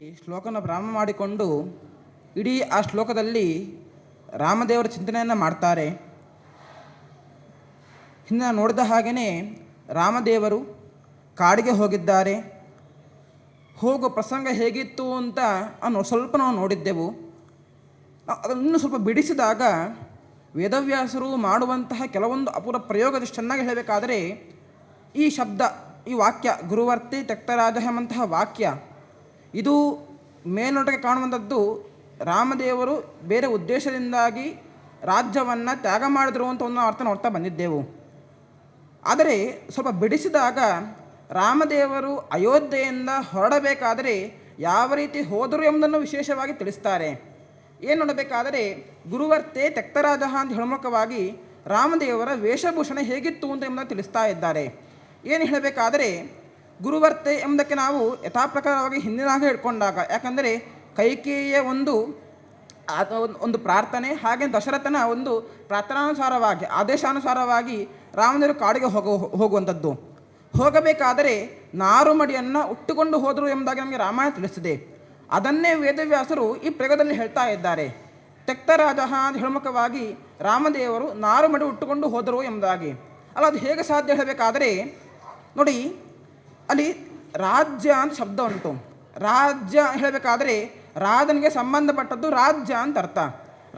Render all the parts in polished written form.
ಈ ಶ್ಲೋಕನ ಪ್ರಾರಂಭ ಮಾಡಿಕೊಂಡು ಇಡೀ ಆ ಶ್ಲೋಕದಲ್ಲಿ ರಾಮದೇವರ ಚಿಂತನೆಯನ್ನು ಮಾಡ್ತಾರೆ. ಹಿಂದೆ ನೋಡಿದ ಹಾಗೆಯೇ ರಾಮದೇವರು ಕಾಡಿಗೆ ಹೋಗಿದ್ದಾರೆ. ಹೋಗೋ ಪ್ರಸಂಗ ಹೇಗಿತ್ತು ಅಂತ ಸ್ವಲ್ಪ ನಾವು ನೋಡಿದ್ದೆವು. ಅದನ್ನು ಇನ್ನೂ ಸ್ವಲ್ಪ ಬಿಡಿಸಿದಾಗ ವೇದವ್ಯಾಸರು ಮಾಡುವಂತಹ ಕೆಲವೊಂದು ಅಪೂರ್ವ ಪ್ರಯೋಗದಷ್ಟು ಚೆನ್ನಾಗಿ ಹೇಳಬೇಕಾದರೆ ಈ ಶಬ್ದ, ಈ ವಾಕ್ಯ ಗುರುವರ್ತೆ ತ್ಯಕ್ತರಾಜ ಎಂಬಂತಹ ವಾಕ್ಯ, ಇದು ಮೇಲ್ನೋಟಕ್ಕೆ ಕಾಣುವಂಥದ್ದು ರಾಮದೇವರು ಬೇರೆ ಉದ್ದೇಶದಿಂದಾಗಿ ರಾಜ್ಯವನ್ನು ತ್ಯಾಗ ಮಾಡಿದ್ರು ಅಂತ ಒಂದು ಅರ್ಥ ನೋಡ್ತಾ ಬಂದಿದ್ದೆವು. ಆದರೆ ಸ್ವಲ್ಪ ಬಿಡಿಸಿದಾಗ ರಾಮದೇವರು ಅಯೋಧ್ಯೆಯಿಂದ ಹೊರಡಬೇಕಾದರೆ ಯಾವ ರೀತಿ ಹೋದರು ಎಂಬುದನ್ನು ವಿಶೇಷವಾಗಿ ತಿಳಿಸ್ತಾರೆ. ಏನು ನೋಡಬೇಕಾದರೆ ಗುರುವರ್ತೆ ತ್ಯಕ್ತರಾಜ ಅಂತ ಹೇಳಮುಖವಾಗಿ ರಾಮದೇವರ ವೇಷಭೂಷಣ ಹೇಗಿತ್ತು ಅಂತ ಎಂಬುದನ್ನು ತಿಳಿಸ್ತಾ ಇದ್ದಾರೆ. ಏನು ಹೇಳಬೇಕಾದರೆ ಗುರುವರ್ತೆ ಎಂಬುದಕ್ಕೆ ನಾವು ಯಥಾಪ್ರಕಾರವಾಗಿ ಹಿಂದಿನಾಗ ಹಿಡ್ಕೊಂಡಾಗ, ಯಾಕಂದರೆ ಕೈಕೇಯಿಯ ಒಂದು ಪ್ರಾರ್ಥನೆ, ಹಾಗೆ ದಶರಥನ ಒಂದು ಪ್ರಾರ್ಥನಾನುಸಾರವಾಗಿ ಆದೇಶಾನುಸಾರವಾಗಿ ರಾಮದೇವರು ಕಾಡಿಗೆ ಹೋಗುವಂಥದ್ದು. ಹೋಗಬೇಕಾದರೆ ನಾರುಮಡಿಯನ್ನು ಉಟ್ಟುಕೊಂಡು ಹೋದರು ಎಂಬುದಾಗಿ ನಮಗೆ ರಾಮಾಯಣ ತಿಳಿಸಿದೆ. ಅದನ್ನೇ ವೇದವ್ಯಾಸರು ಈ ಪ್ರಯೋಗದಲ್ಲಿ ಹೇಳ್ತಾ ಇದ್ದಾರೆ. ತ್ಯಕ್ತರಾಜ ಅಂತ ಹೇಳಮುಖವಾಗಿ ರಾಮದೇವರು ನಾರುಮಡಿ ಉಟ್ಟುಕೊಂಡು ಹೋದರು ಎಂಬುದಾಗಿ. ಅಲ್ಲ, ಅದು ಹೇಗೆ ಸಾಧ್ಯ ಹೇಳಬೇಕಾದರೆ ನೋಡಿ, ಅಲ್ಲಿ ರಾಜ್ಯ ಅಂತ ಶಬ್ದ ಉಂಟು. ರಾಜ್ಯ ಹೇಳಬೇಕಾದರೆ ರಾಜನಿಗೆ ಸಂಬಂಧಪಟ್ಟದ್ದು ರಾಜ್ಯ ಅಂತ ಅರ್ಥ.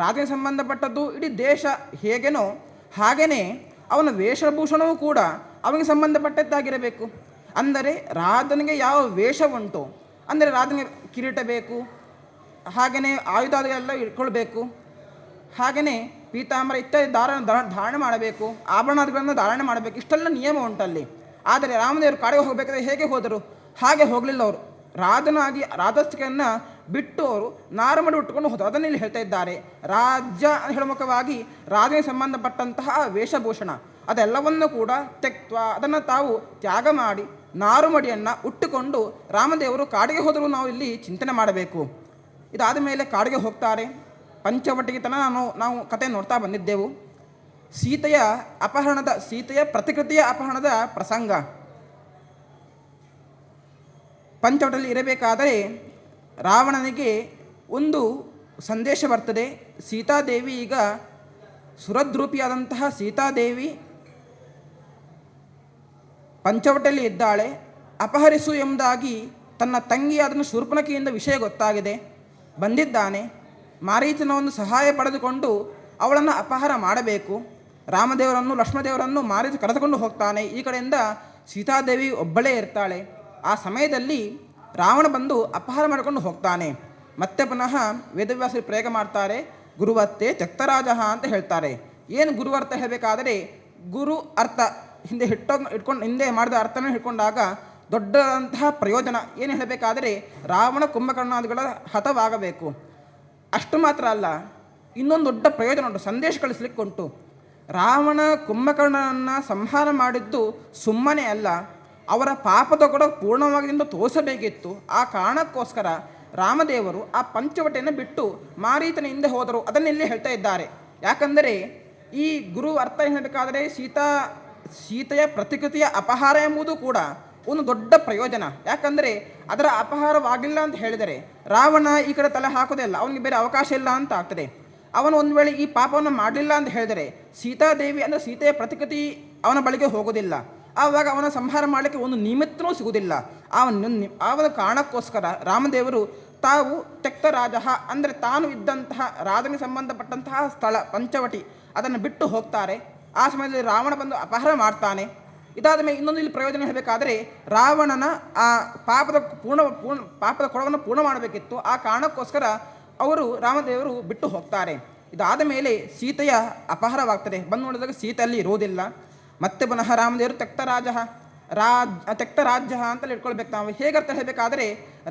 ರಾಜನಿಗೆ ಸಂಬಂಧಪಟ್ಟದ್ದು ಇಡೀ ದೇಶ ಹೇಗೇನೋ ಹಾಗೆಯೇ ಅವನ ವೇಷಭೂಷಣವೂ ಕೂಡ ಅವನಿಗೆ ಸಂಬಂಧಪಟ್ಟದ್ದಾಗಿರಬೇಕು. ಅಂದರೆ ರಾಜನಿಗೆ ಯಾವ ವೇಷ ಉಂಟು, ಅಂದರೆ ರಾಜನಿಗೆ ಕಿರೀಟ ಬೇಕು, ಹಾಗೆಯೇ ಆಯುಧಗಳೆಲ್ಲ ಇಟ್ಕೊಳ್ಬೇಕು, ಹಾಗೆಯೇ ಪೀತಾಂಬರ ಇತ್ಯಾದಿ ಧಾರಣೆ ಮಾಡಬೇಕು, ಆಭರಣಗಳನ್ನು ಧಾರಣೆ ಮಾಡಬೇಕು. ಇಷ್ಟೆಲ್ಲ ನಿಯಮ ಉಂಟಲ್ಲಿ. ಆದರೆ ರಾಮದೇವರು ಕಾಡಿಗೆ ಹೋಗಬೇಕಾದ್ರೆ ಹೇಗೆ ಹೋದರು? ಹಾಗೆ ಹೋಗಲಿಲ್ಲ. ಅವರು ರಾಜನಾಗಿ ರಾಜಸ್ಥಿಕೆಯನ್ನು ಬಿಟ್ಟು ಅವರು ನಾರುಮಡಿ ಉಟ್ಟುಕೊಂಡು ಹೋದರು. ಅದನ್ನು ಇಲ್ಲಿ ಹೇಳ್ತಾ ಇದ್ದಾರೆ. ರಾಜ್ಯ ಹೇಳಮುಖವಾಗಿ ರಾಜನಿಗೆ ಸಂಬಂಧಪಟ್ಟಂತಹ ವೇಷಭೂಷಣ ಅದೆಲ್ಲವನ್ನು ಕೂಡ ತ್ಯಕ್ತ್ವ, ಅದನ್ನು ತಾವು ತ್ಯಾಗ ಮಾಡಿ ನಾರುಮಡಿಯನ್ನು ಉಟ್ಟುಕೊಂಡು ರಾಮದೇವರು ಕಾಡಿಗೆ ಹೋದರೂ ನಾವು ಇಲ್ಲಿ ಚಿಂತನೆ ಮಾಡಬೇಕು. ಇದಾದ ಮೇಲೆ ಕಾಡಿಗೆ ಹೋಗ್ತಾರೆ. ಪಂಚವಟಿಗೆ ನಾವು ಕತೆ ನೋಡ್ತಾ ಬಂದಿದ್ದೆವು. ಸೀತೆಯ ಪ್ರತಿಕೃತಿಯ ಅಪಹರಣದ ಪ್ರಸಂಗ. ಪಂಚವಟಲ್ಲಿ ಇರಬೇಕಾದರೆ ರಾವಣನಿಗೆ ಒಂದು ಸಂದೇಶ ಬರ್ತದೆ. ಸೀತಾದೇವಿ, ಈಗ ಸುರದ್ರೂಪಿಯಾದಂತಹ ಸೀತಾದೇವಿ ಪಂಚವಟಿಯಲ್ಲಿ ಇದ್ದಾಳೆ, ಅಪಹರಿಸು ಎಂಬುದಾಗಿ ತನ್ನ ತಂಗಿ ಅದನ್ನು ಶೂರ್ಪಣಖಿಯಿಂದ ವಿಷಯ ಗೊತ್ತಾಗಿದೆ. ಬಂದಿದ್ದಾನೆ. ಮಾರೀಚನ ಒಂದು ಸಹಾಯ ಪಡೆದುಕೊಂಡು ಅವಳನ್ನು ಅಪಹಾರ ಮಾಡಬೇಕು. ರಾಮದೇವರನ್ನು ಲಕ್ಷ್ಮಣದೇವರನ್ನು ಮಾರೀಚ ಕರೆದುಕೊಂಡು ಹೋಗ್ತಾನೆ. ಈ ಕಡೆಯಿಂದ ಸೀತಾದೇವಿ ಒಬ್ಬಳೇ ಇರ್ತಾಳೆ. ಆ ಸಮಯದಲ್ಲಿ ರಾವಣ ಬಂದು ಅಪಹಾರ ಮಾಡಿಕೊಂಡು ಹೋಗ್ತಾನೆ. ಮತ್ತೆ ಪುನಃ ವೇದವ್ಯಾಸರು ಪ್ರಯೋಗ ಮಾಡ್ತಾರೆ. ಗುರುವರ್ತೆ ತ್ಯಕ್ತರಾಜ ಅಂತ ಹೇಳ್ತಾರೆ. ಏನು ಗುರುವರ್ಥ ಹೇಳಬೇಕಾದರೆ ಗುರು ಅರ್ಥ ಹಿಂದೆ ಮಾಡಿದ ಅರ್ಥನ ಹಿಡ್ಕೊಂಡಾಗ ದೊಡ್ಡದಂತಹ ಪ್ರಯೋಜನ ಏನು ಹೇಳಬೇಕಾದರೆ ರಾವಣ ಕುಂಭಕರ್ಣಾದಿಗಳ ಹತವಾಗಬೇಕು. ಅಷ್ಟು ಮಾತ್ರ ಅಲ್ಲ, ಇನ್ನೊಂದು ದೊಡ್ಡ ಪ್ರಯೋಜನ ಉಂಟು, ಸಂದೇಶ ಕಳಿಸ್ಲಿಕ್ಕೆ ಉಂಟು. ರಾವಣ ಕುಂಭಕರ್ಣನನ್ನು ಸಂಹಾರ ಮಾಡಿದ್ದು ಸುಮ್ಮನೆ ಅಲ್ಲ, ಅವರ ಪಾಪದ ಕೂಡ ಪೂರ್ಣವಾಗಿ ತೋರಿಸಬೇಕಿತ್ತು. ಆ ಕಾರಣಕ್ಕೋಸ್ಕರ ರಾಮದೇವರು ಆ ಪಂಚವಟಿಯನ್ನು ಬಿಟ್ಟು ಮಾರೀಚನ ಹಿಂದೆ ಹೋದರು. ಅದನ್ನೆಲ್ಲಿ ಹೇಳ್ತಾ ಇದ್ದಾರೆ. ಯಾಕಂದರೆ ಈ ಗುರು ಅರ್ಥ ಹೇಳಬೇಕಾದರೆ ಸೀತೆಯ ಪ್ರತಿಕೃತಿಯ ಅಪಹಾರ ಎಂಬುದು ಕೂಡ ಒಂದು ದೊಡ್ಡ ಪ್ರಯೋಜನ. ಯಾಕಂದರೆ ಅದರ ಅಪಹಾರವಾಗಿಲ್ಲ ಅಂತ ಹೇಳಿದರೆ ರಾವಣ ಈ ಕಡೆ ತಲೆ ಹಾಕೋದೇ ಇಲ್ಲ, ಅವನಿಗೆ ಬೇರೆ ಅವಕಾಶ ಇಲ್ಲ ಅಂತ ಆಗ್ತದೆ. ಅವನು ಒಂದು ವೇಳೆ ಈ ಪಾಪವನ್ನು ಮಾಡಲಿಲ್ಲ ಅಂತ ಹೇಳಿದರೆ ಸೀತಾದೇವಿ ಅಂದರೆ ಸೀತೆಯ ಪ್ರತಿಕೃತಿ ಅವನ ಬಳಿಗೆ ಹೋಗೋದಿಲ್ಲ. ಆವಾಗ ಅವನ ಸಂಹಾರ ಮಾಡಲಿಕ್ಕೆ ಒಂದು ನಿಮಿತ್ತನೂ ಸಿಗುವುದಿಲ್ಲ. ಅವನ ಕಾರಣಕ್ಕೋಸ್ಕರ ರಾಮದೇವರು ತಾವು ತ್ಯಕ್ತರಾಜ ಅಂದರೆ ತಾನು ಇದ್ದಂತಹ ರಾಜನಿಗೆ ಸಂಬಂಧಪಟ್ಟಂತಹ ಸ್ಥಳ ಪಂಚವಟಿ ಅದನ್ನು ಬಿಟ್ಟು ಹೋಗ್ತಾರೆ. ಆ ಸಮಯದಲ್ಲಿ ರಾವಣ ಬಂದು ಅಪಹಾರ ಮಾಡ್ತಾನೆ. ಇದಾದ ಮೇಲೆ ಇನ್ನೊಂದು ಇಲ್ಲಿ ಪ್ರಯೋಜನ ಹೇಳಬೇಕಾದರೆ ರಾವಣನ ಆ ಪಾಪದ ಕೊಳವನ್ನು ಪೂರ್ಣ ಮಾಡಬೇಕಿತ್ತು. ಆ ಕಾರಣಕ್ಕೋಸ್ಕರ ಅವರು ರಾಮದೇವರು ಬಿಟ್ಟು ಹೋಗ್ತಾರೆ. ಇದಾದ ಮೇಲೆ ಸೀತೆಯ ಅಪಹಾರವಾಗ್ತದೆ. ಬಂದು ನೋಡಿದಾಗ ಸೀತೆ ಅಲ್ಲಿ ಇರೋದಿಲ್ಲ. ಮತ್ತೆ ಪುನಃ ರಾಮದೇವರು ತ್ಯಕ್ತರಾಜ್ಯ ಅಂತಲ್ಲಿ ಇಟ್ಕೊಳ್ಬೇಕು. ನಾವು ಹೇಗೆ ಅರ್ಥ ಹೇಳಬೇಕಾದರೆ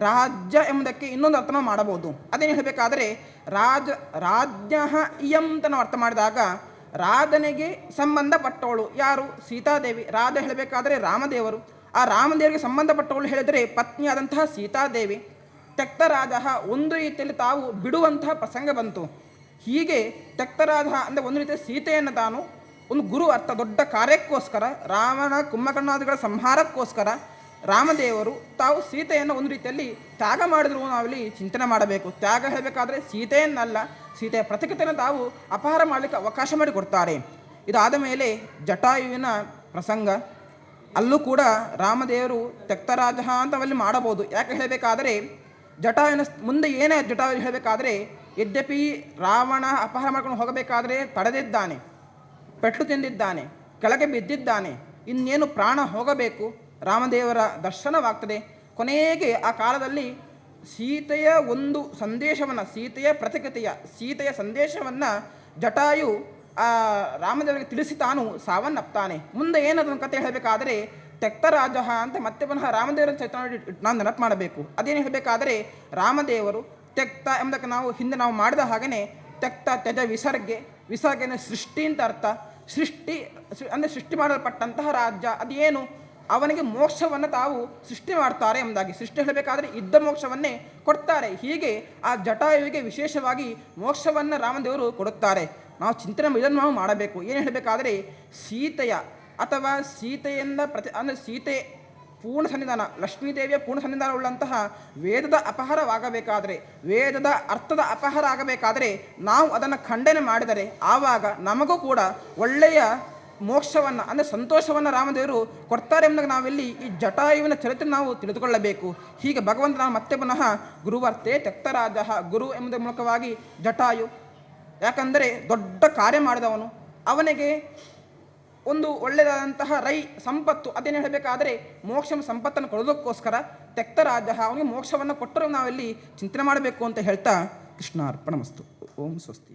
ರಾಜ್ಯ ಎಂಬುದಕ್ಕೆ ಇನ್ನೊಂದು ಅರ್ಥನ ಮಾಡಬಹುದು. ಅದೇನು ಹೇಳಬೇಕಾದರೆ ರಾಜ್ಯ ಇಯಂ ಅಂತ ನಾವು ಅರ್ಥ ಮಾಡಿದಾಗ ರಾಜನಿಗೆ ಸಂಬಂಧಪಟ್ಟವಳು ಯಾರು? ಸೀತಾದೇವಿ. ರಾಜ ಹೇಳಬೇಕಾದರೆ ರಾಮದೇವರು. ಆ ರಾಮದೇವರಿಗೆ ಸಂಬಂಧಪಟ್ಟವಳು ಹೇಳಿದರೆ ಪತ್ನಿಯಾದಂತಹ ಸೀತಾದೇವಿ. ತ್ಯಕ್ತರಾಜ ಒಂದು ರೀತಿಯಲ್ಲಿ ತಾವು ಬಿಡುವಂತಹ ಪ್ರಸಂಗ ಬಂತು. ಹೀಗೆ ತ್ಯಕ್ತರಾಜ ಅಂದರೆ ಒಂದು ರೀತಿಯ ಸೀತೆಯನ್ನು ತಾನು ಒಂದು ಗುರು ಅರ್ಥ ದೊಡ್ಡ ಕಾರ್ಯಕ್ಕೋಸ್ಕರ ರಾವಣ ಕುಂಭಕರ್ಣಾದಿಗಳ ಸಂಹಾರಕ್ಕೋಸ್ಕರ ರಾಮದೇವರು ತಾವು ಸೀತೆಯನ್ನು ಒಂದು ರೀತಿಯಲ್ಲಿ ತ್ಯಾಗ ಮಾಡಿದ್ರು ನಾವಿಲ್ಲಿ ಚಿಂತನೆ ಮಾಡಬೇಕು. ತ್ಯಾಗ ಹೇಳಬೇಕಾದ್ರೆ ಸೀತೆಯನ್ನಲ್ಲ, ಸೀತೆಯ ಪ್ರತಿಕತೆಯನ್ನು ತಾವು ಅಪಹಾರ ಮಾಡಲಿಕ್ಕೆ ಅವಕಾಶ ಮಾಡಿಕೊಡ್ತಾರೆ. ಇದಾದ ಮೇಲೆ ಜಟಾಯುವಿನ ಪ್ರಸಂಗ, ಅಲ್ಲೂ ಕೂಡ ರಾಮದೇವರು ತ್ಯಕ್ತರಾಜ ಅಂತ ಅಲ್ಲಿ ಮಾಡಬಹುದು. ಯಾಕೆ ಹೇಳಬೇಕಾದರೆ ಜಟಾಯುವಿನ ಮುಂದೆ ಏನೇ ಜಟಾಯು ಹೇಳಬೇಕಾದ್ರೆ, ಯದ್ಯಪಿ ರಾವಣ ಅಪಹಾರ ಮಾಡ್ಕೊಂಡು ಹೋಗಬೇಕಾದ್ರೆ ತಡೆದಿದ್ದಾನೆ, ಪೆಟ್ಟು ತಿಂದಿದ್ದಾನೆ, ಕೆಳಗೆ ಬಿದ್ದಿದ್ದಾನೆ, ಇನ್ನೇನು ಪ್ರಾಣ ಹೋಗಬೇಕು, ರಾಮದೇವರ ದರ್ಶನವಾಗ್ತದೆ. ಕೊನೆಗೆ ಆ ಕಾಲದಲ್ಲಿ ಸೀತೆಯ ಒಂದು ಸಂದೇಶವನ್ನು, ಸೀತೆಯ ಪ್ರತಿಕತೆಯ ಸೀತೆಯ ಸಂದೇಶವನ್ನು ಜಟಾಯು ರಾಮದೇವರಿಗೆ ತಿಳಿಸಿ ತಾನು ಸಾವನ್ನಪ್ತಾನೆ. ಮುಂದೆ ಏನದನ್ನು ಕತೆ ಹೇಳಬೇಕಾದರೆ ತ್ಯಕ್ತರಾಜ ಅಂತ ಮತ್ತೆ ಪುನಃ ರಾಮದೇವರ ಚೈತನ್ಯ ನಾವು ನೆನಪು ಮಾಡಬೇಕು. ಅದೇನು ಹೇಳಬೇಕಾದರೆ ರಾಮದೇವರು ತ್ಯಕ್ತ ಎಂಬುದಕ್ಕೆ ನಾವು ಹಿಂದೆ ನಾವು ಮಾಡಿದ ಹಾಗೆಯೇ ತ್ಯಕ್ತ ತ್ಯಜ ವಿಸರ್ಗೆ, ವಿಸರ್ಗೆನ ಸೃಷ್ಟಿ ಅಂತ ಅರ್ಥ. ಸೃಷ್ಟಿ ಅಂದರೆ ಸೃಷ್ಟಿ ಮಾಡಲ್ಪಟ್ಟಂತಹ ರಾಜ್ಯ ಅದೇನು, ಅವನಿಗೆ ಮೋಕ್ಷವನ್ನು ತಾವು ಸೃಷ್ಟಿ ಮಾಡ್ತಾರೆ ಎಂಬುದಾಗಿ. ಸೃಷ್ಟಿ ಹೇಳಬೇಕಾದ್ರೆ ಇದ್ದ ಮೋಕ್ಷವನ್ನೇ ಕೊಡ್ತಾರೆ. ಹೀಗೆ ಆ ಜಟಾಯುವಿಗೆ ವಿಶೇಷವಾಗಿ ಮೋಕ್ಷವನ್ನು ರಾಮದೇವರು ಕೊಡುತ್ತಾರೆ. ನಾವು ಚಿಂತನೆ ಇದನ್ನು ನಾವು ಮಾಡಬೇಕು. ಏನು ಹೇಳಬೇಕಾದರೆ ಸೀತೆಯ ಅಥವಾ ಸೀತೆಯಿಂದ ಅಂದರೆ ಸೀತೆ ಪೂರ್ಣ ಸನ್ನಿಧಾನ, ಲಕ್ಷ್ಮೀದೇವಿಯ ಪೂರ್ಣ ಸನ್ನಿಧಾನ ಉಳ್ಳಂತಹ ವೇದದ ಅಪಹಾರವಾಗಬೇಕಾದರೆ, ವೇದದ ಅರ್ಥದ ಅಪಹಾರ ಆಗಬೇಕಾದರೆ ನಾವು ಅದನ್ನು ಖಂಡನೆ ಮಾಡಿದರೆ ಆವಾಗ ನಮಗೂ ಕೂಡ ಒಳ್ಳೆಯ ಮೋಕ್ಷವನ್ನು ಅಂದರೆ ಸಂತೋಷವನ್ನು ರಾಮದೇವರು ಕೊಡ್ತಾರೆ ಎಂಬುದಾಗಿ ನಾವಿಲ್ಲಿ ಈ ಜಟಾಯುವಿನ ಚರಿತ್ರೆ ನಾವು ತಿಳಿದುಕೊಳ್ಳಬೇಕು. ಹೀಗೆ ಭಗವಂತ ನಾವು ಮತ್ತೆ ಪುನಃ ಗುರುವರ್ತೆ ತ್ಯಕ್ತರಾಜ, ಗುರು ಎಂಬುದರ ಮೂಲಕವಾಗಿ ಜಟಾಯು, ಯಾಕಂದರೆ ದೊಡ್ಡ ಕಾರ್ಯ ಮಾಡಿದವನು, ಅವನಿಗೆ ಒಂದು ಒಳ್ಳೆಯದಾದಂತಹ ಸಂಪತ್ತು, ಅದೇನು ಹೇಳಬೇಕಾದರೆ ಮೋಕ್ಷ ಸಂಪತ್ತನ್ನು ಕೊಡೋದಕ್ಕೋಸ್ಕರ ತ್ಯಕ್ತರಾಜ ಅವನಿಗೆ ಮೋಕ್ಷವನ್ನು ಕೊಟ್ಟರೂ ನಾವೆಲ್ಲಿ ಚಿಂತನೆ ಮಾಡಬೇಕು ಅಂತ ಹೇಳ್ತಾ ಕೃಷ್ಣಾರ್ಪಣಮಸ್ತು. ಓಂ ಸ್ವಸ್ತಿ.